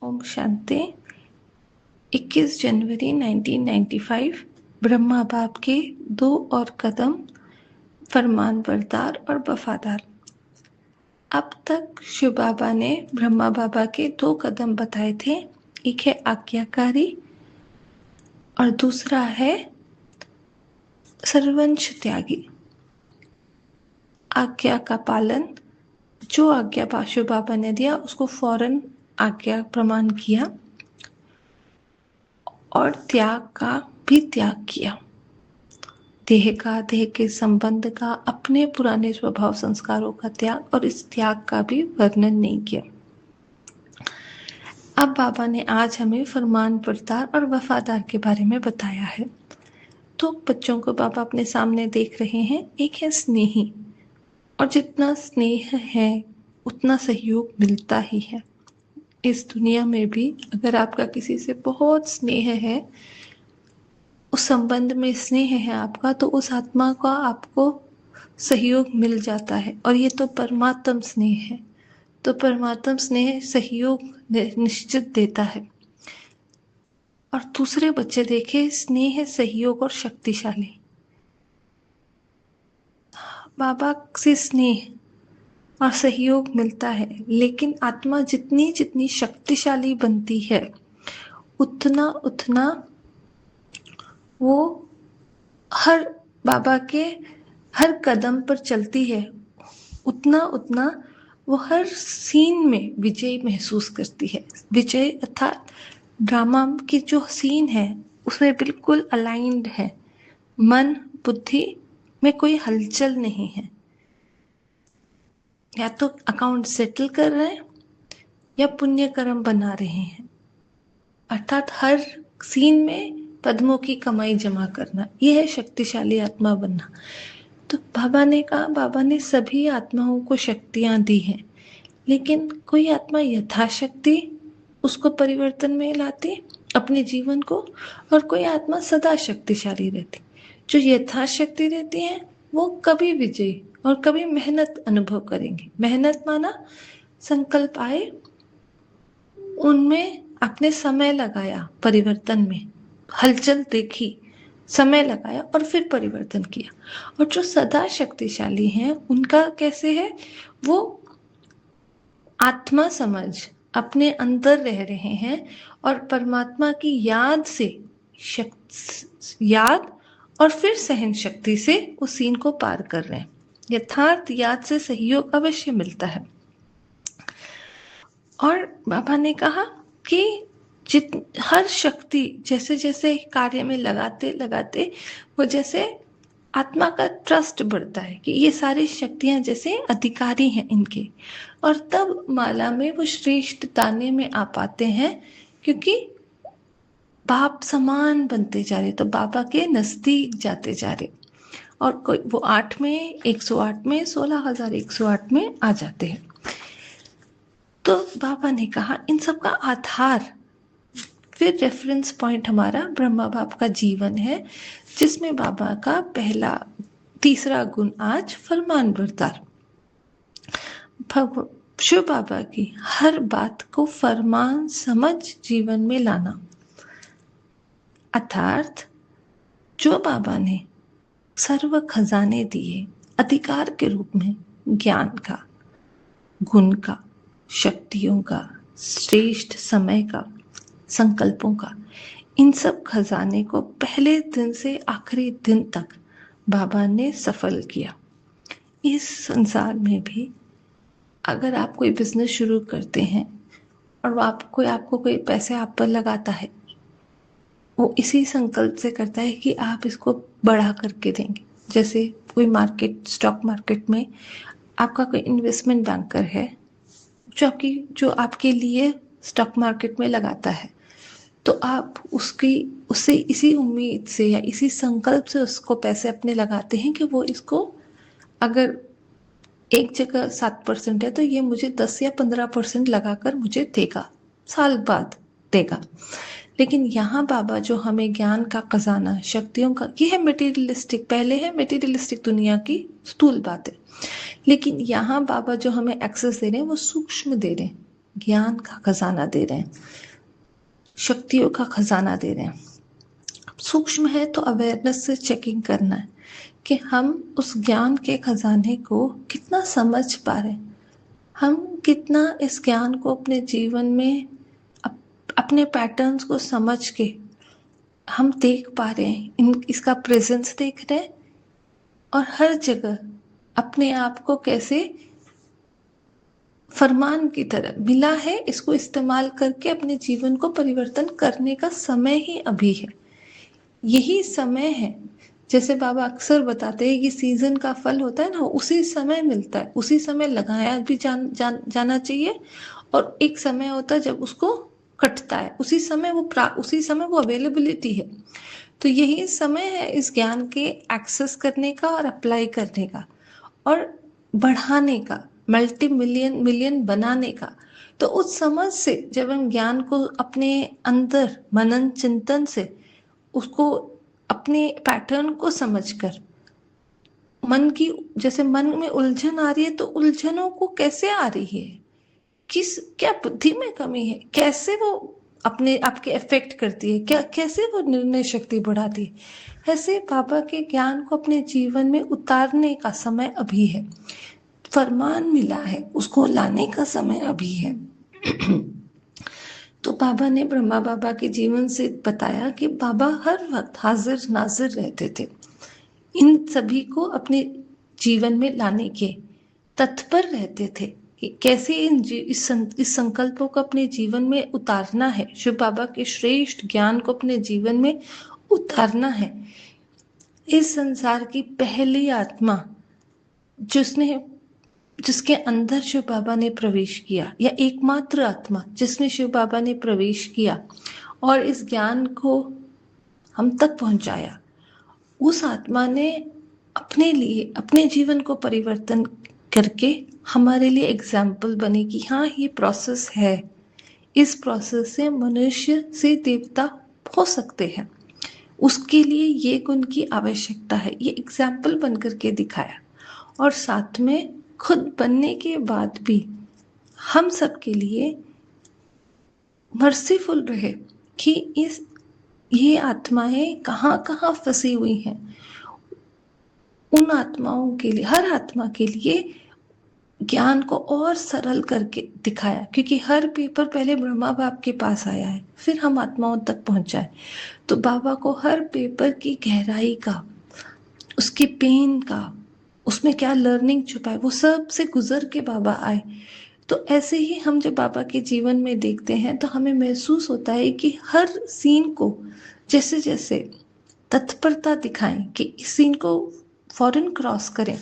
ओम शांति। 21 जनवरी 1995 ब्रह्मा बाप के 2 और कदम, फरमान बरदार और वफादार। अब तक शिव बाबा ने ब्रह्मा बाबा के 2 कदम बताए थे। एक है आज्ञाकारी और दूसरा है सर्वंश त्यागी। आज्ञा का पालन, जो आज्ञा शिव बाबा ने दिया उसको फौरन आज्ञा प्रमाण किया और त्याग का भी त्याग किया। देह का, देह के संबंध का, अपने पुराने स्वभाव संस्कारों का त्याग, और इस त्याग का भी वर्णन नहीं किया। अब बाबा ने आज हमें फरमान बरदार और वफादार के बारे में बताया है। तो बच्चों को बाबा अपने सामने देख रहे हैं। एक है स्नेही, और जितना स्नेह है उतना सहयोग मिलता ही है। इस दुनिया में भी अगर आपका किसी से बहुत स्नेह है, उस संबंध में स्नेह है आपका, तो उस आत्मा का आपको सहयोग मिल जाता है। और ये तो परमात्म स्नेह है, तो परमात्म स्नेह सहयोग निश्चित देता है। और दूसरे बच्चे देखे, स्नेह, सहयोग और शक्तिशाली। बाबा से स्नेह और सहयोग मिलता है, लेकिन आत्मा जितनी जितनी शक्तिशाली बनती है उतना उतना वो हर बाबा के हर कदम पर चलती है, उतना उतना वो हर सीन में विजय महसूस करती है। विजय अर्थात ड्रामा की जो सीन है उसमें बिल्कुल अलाइंड है। मन बुद्धि में कोई हलचल नहीं है। या तो अकाउंट सेटल कर रहे हैं या पुण्य कर्म बना रहे हैं, अर्थात हर सीन में पद्मों की कमाई जमा करना, यह है शक्तिशाली आत्मा बनना। तो बाबा ने कहा, बाबा ने सभी आत्माओं को शक्तियां दी हैं, लेकिन कोई आत्मा यथाशक्ति उसको परिवर्तन में लाती अपने जीवन को, और कोई आत्मा सदा शक्तिशाली रहती। जो यथाशक्ति रहती है वो कभी विजयी और कभी मेहनत अनुभव करेंगे। मेहनत माना संकल्प आए, उनमें आपने समय लगाया, परिवर्तन में हलचल देखी, समय लगाया और फिर परिवर्तन किया। और जो सदा शक्तिशाली हैं उनका कैसे है, वो आत्मा समझ अपने अंदर रह रहे हैं और परमात्मा की याद से याद और फिर सहन शक्ति से उस सीन को पार कर रहे हैं। यथार्थ याद से सहयोग अवश्य मिलता है। और बाबा ने कहा कि हर शक्ति जैसे जैसे कार्य में लगाते लगाते वो जैसे आत्मा का ट्रस्ट बढ़ता है कि ये सारी शक्तियां जैसे अधिकारी हैं इनके, और तब माला में वो श्रेष्ठ दाने में आ पाते हैं, क्योंकि बाप समान बनते जा रहे, तो बाबा के नजदीक जाते जा रहे, और कोई वो 8 में 108 में 16,108 में आ जाते हैं। तो बाबा ने कहा इन सब का आधार, फिर रेफरेंस पॉइंट हमारा ब्रह्मा बाप का जीवन है, जिसमें बाबा का तीसरा गुण आज फरमान बरदार। शिव बाबा की हर बात को फरमान समझ जीवन में लाना, अर्थात जो बाबा ने सर्व खजाने दिए अधिकार के रूप में, ज्ञान का, गुण का, शक्तियों का, श्रेष्ठ समय का, संकल्पों का, इन सब खजाने को पहले दिन से आखिरी दिन तक बाबा ने सफल किया। इस संसार में भी अगर आप कोई बिजनेस शुरू करते हैं और आपको कोई पैसे आप पर लगाता है, वो इसी संकल्प से करता है कि आप इसको बढ़ा करके देंगे। जैसे कोई स्टॉक मार्केट में आपका कोई इन्वेस्टमेंट बैंकर है जो आपके लिए स्टॉक मार्केट में लगाता है, तो आप उससे इसी उम्मीद से या इसी संकल्प से उसको पैसे अपने लगाते हैं कि वो इसको अगर एक जगह 7% है तो ये मुझे 10 या 15% लगाकर मुझे देगा, साल बाद देगा। लेकिन यहाँ बाबा जो हमें ज्ञान का खजाना, शक्तियों का, ये है मटेरियलिस्टिक, पहले है मटेरियलिस्टिक दुनिया की स्थूल बातें, लेकिन यहाँ बाबा जो हमें एक्सेस दे रहे हैं वो सूक्ष्म दे रहे हैं। ज्ञान का खजाना दे रहे हैं, शक्तियों का खजाना दे रहे हैं। सूक्ष्म है तो अवेयरनेस से चेकिंग करना है कि हम उस ज्ञान के खजाने को कितना समझ पा रहे हैं, हम कितना इस ज्ञान को अपने जीवन में अपने पैटर्न्स को समझ के हम देख पा रहे हैं, इसका प्रेजेंस देख रहे हैं, और हर जगह अपने आप को कैसे फरमान की तरह मिला है, इसको इस्तेमाल करके अपने जीवन को परिवर्तन करने का समय ही अभी है। यही समय है, जैसे बाबा अक्सर बताते हैं कि सीजन का फल होता है ना, उसी समय मिलता है, उसी समय लगाया भी जाना चाहिए, और एक समय होता है जब उसको कटता है, उसी समय वो अवेलेबिलिटी है। तो यही समय है इस ज्ञान के एक्सेस करने का और अप्लाई करने का और बढ़ाने का, मिलियन बनाने का। तो उस समझ से जब हम ज्ञान को अपने अंदर मनन चिंतन से उसको अपने पैटर्न को समझकर जैसे मन में उलझन आ रही है, तो उलझनों को कैसे आ रही है, क्या बुद्धि में कमी है, कैसे वो अपने आपके इफेक्ट करती है, कैसे वो निर्णय शक्ति बढ़ाती है। ऐसे बाबा के ज्ञान को अपने जीवन में उतारने का समय अभी है, फरमान मिला है, उसको लाने का समय अभी है। तो बाबा ने ब्रह्मा बाबा के जीवन से बताया कि बाबा हर वक्त हाजिर नाजिर रहते थे, इन सभी को अपने जीवन में लाने के तत्पर रहते थे कि कैसे इस संकल्पों को अपने जीवन में उतारना है, शिव बाबा के श्रेष्ठ ज्ञान को अपने जीवन में उतारना है। इस संसार की पहली आत्मा जिसके अंदर शिव बाबा ने प्रवेश किया, या एकमात्र आत्मा जिसमें शिव बाबा ने प्रवेश किया और इस ज्ञान को हम तक पहुंचाया, उस आत्मा ने अपने लिए अपने जीवन को परिवर्तन करके हमारे लिए एग्जाम्पल बने कि हाँ, ये प्रोसेस है, इस प्रोसेस से मनुष्य से देवता हो सकते हैं, उसके लिए ये गुण की आवश्यकता है, ये एग्जाम्पल बन करके दिखाया। और साथ में खुद बनने के बाद भी हम सबके लिए मर्सीफुल रहे कि ये आत्माएं कहाँ कहाँ फंसी हुई हैं, उन आत्माओं के लिए, हर आत्मा के लिए ज्ञान को और सरल करके दिखाया, क्योंकि हर पेपर पहले ब्रह्मा बाप के पास आया है, फिर हम आत्माओं तक पहुंचा है। तो बाबा को हर पेपर की गहराई का, उसके पेन का, उसमें क्या लर्निंग छुपा है, वो सब से गुजर के बाबा आए। तो ऐसे ही हम जब बाबा के जीवन में देखते हैं तो हमें महसूस होता है कि हर सीन को जैसे जैसे तत्परता दिखाएं कि इस सीन को फौरन क्रॉस करें,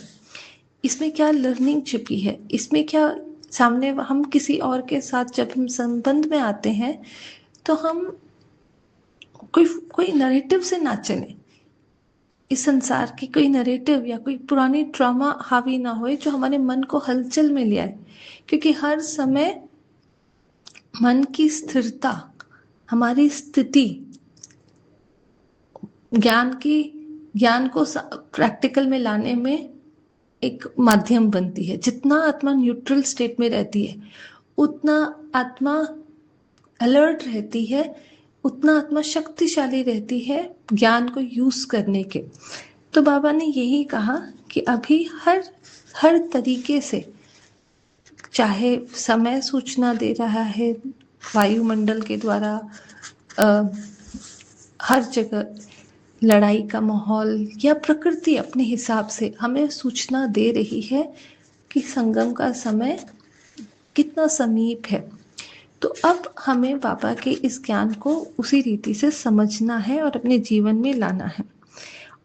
इसमें क्या लर्निंग छिपी है, इसमें क्या सामने हम किसी और के साथ जब हम संबंध में आते हैं तो हम कोई नैरेटिव से ना चले, इस संसार की कोई नैरेटिव या कोई पुरानी ट्रॉमा हावी ना होए जो हमारे मन को हलचल में ले आए। क्योंकि हर समय मन की स्थिरता, हमारी स्थिति ज्ञान को प्रैक्टिकल में लाने में एक माध्यम बनती है। जितना आत्मा न्यूट्रल स्टेट में रहती है, उतना आत्मा अलर्ट रहती है, उतना आत्मा शक्तिशाली रहती है ज्ञान को यूज करने के। तो बाबा ने यही कहा कि अभी हर तरीके से, चाहे समय सूचना दे रहा है वायुमंडल के द्वारा, हर जगह लड़ाई का माहौल, या प्रकृति अपने हिसाब से हमें सूचना दे रही है कि संगम का समय कितना समीप है। तो अब हमें बाबा के इस ज्ञान को उसी रीति से समझना है और अपने जीवन में लाना है।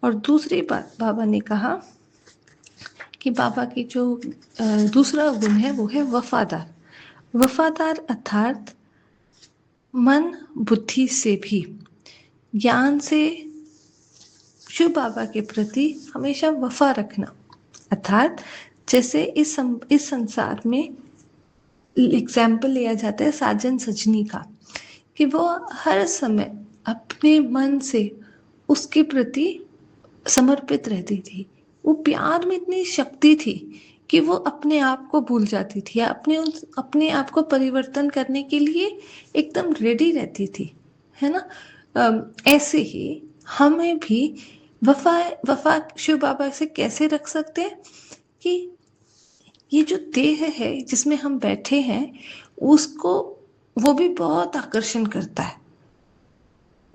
और दूसरी बात बाबा ने कहा कि बाबा की जो दूसरा गुण है वो है वफादार अर्थात मन बुद्धि से भी ज्ञान से शिव बाबा के प्रति हमेशा वफा रखना। अर्थात जैसे इस संसार में एग्जाम्पल लिया जाता है साजन सजनी का, कि वो हर समय अपने मन से उसके प्रति समर्पित रहती थी। वो प्यार में इतनी शक्ति थी कि वो अपने आप को भूल जाती थी या अपने आप को परिवर्तन करने के लिए एकदम रेडी रहती थी, है ना। ऐसे ही हमें भी वफा शिव बाबा से कैसे रख सकते हैं कि ये जो देह है जिसमें हम बैठे हैं उसको वो भी बहुत आकर्षण करता है,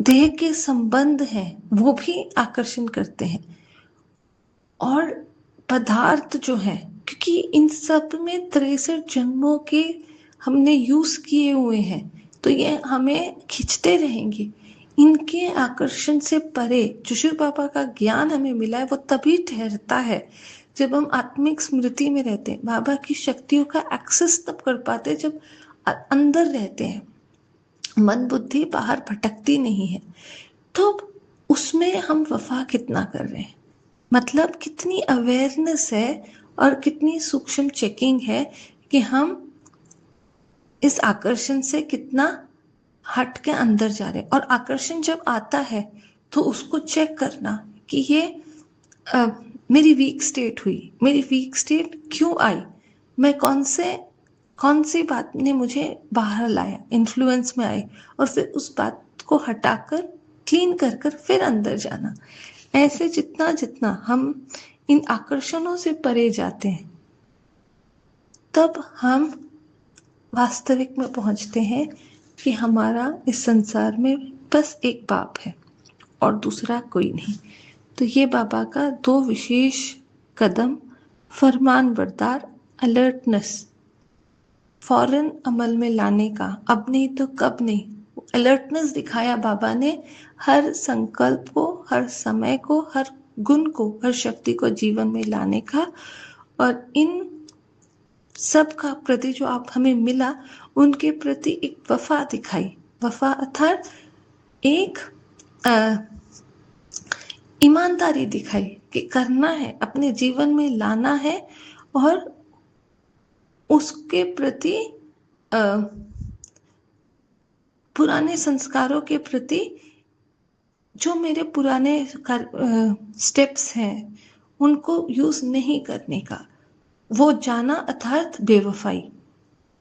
देह के संबंध हैं वो भी आकर्षण करते हैं, और पदार्थ जो है, क्योंकि इन सब में 63 जन्मों के हमने यूज किए हुए हैं, तो ये हमें खींचते रहेंगे। इनके आकर्षण से परे जो शिव बाबा का ज्ञान हमें मिला है वो तभी ठहरता है जब हम आत्मिक स्मृति में रहते हैं। बाबा की शक्तियों का एक्सेस तब कर पाते हैं जब अंदर रहते हैं, मन बुद्धि बाहर भटकती नहीं है। तो उसमें हम वफा कितना कर रहे हैं, मतलब कितनी अवेयरनेस है और कितनी सूक्ष्म चेकिंग है कि हम इस आकर्षण से कितना हट के अंदर जा रहे हैं। और आकर्षण जब आता है तो उसको चेक करना कि ये मेरी वीक स्टेट हुई, मेरी वीक स्टेट क्यों आई, मैं कौन सी बात ने मुझे बाहर लाया, इन्फ्लुएंस में आई, और फिर उस बात को हटाकर क्लीन कर कर फिर अंदर जाना। ऐसे जितना जितना हम इन आकर्षणों से परे जाते हैं तब हम वास्तविक में पहुंचते हैं कि हमारा इस संसार में बस एक बाप है और दूसरा कोई नहीं। तो ये बाबा का 2 विशेष कदम, फरमान बरदार, अलर्टनेस, फौरन अमल में लाने का, अब नहीं तो कब नहीं, अलर्टनेस दिखाया बाबा ने हर संकल्प को, हर समय को, हर गुण को, हर शक्ति को जीवन में लाने का। और इन सब का प्रति जो आप हमें मिला उनके प्रति एक वफा दिखाई। वफा अर्थात एक ईमानदारी दिखाई कि करना है, अपने जीवन में लाना है, और उसके प्रति पुराने संस्कारों के प्रति जो मेरे पुराने स्टेप्स हैं उनको यूज नहीं करने का, वो जाना अर्थात बेवफाई,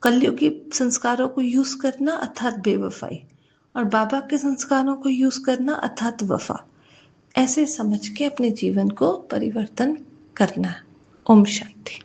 कलयुगी संस्कारों को यूज करना अर्थात बेवफाई, और बाबा के संस्कारों को यूज करना अर्थात वफा। ऐसे समझ के अपने जीवन को परिवर्तन करना। ओम शांति।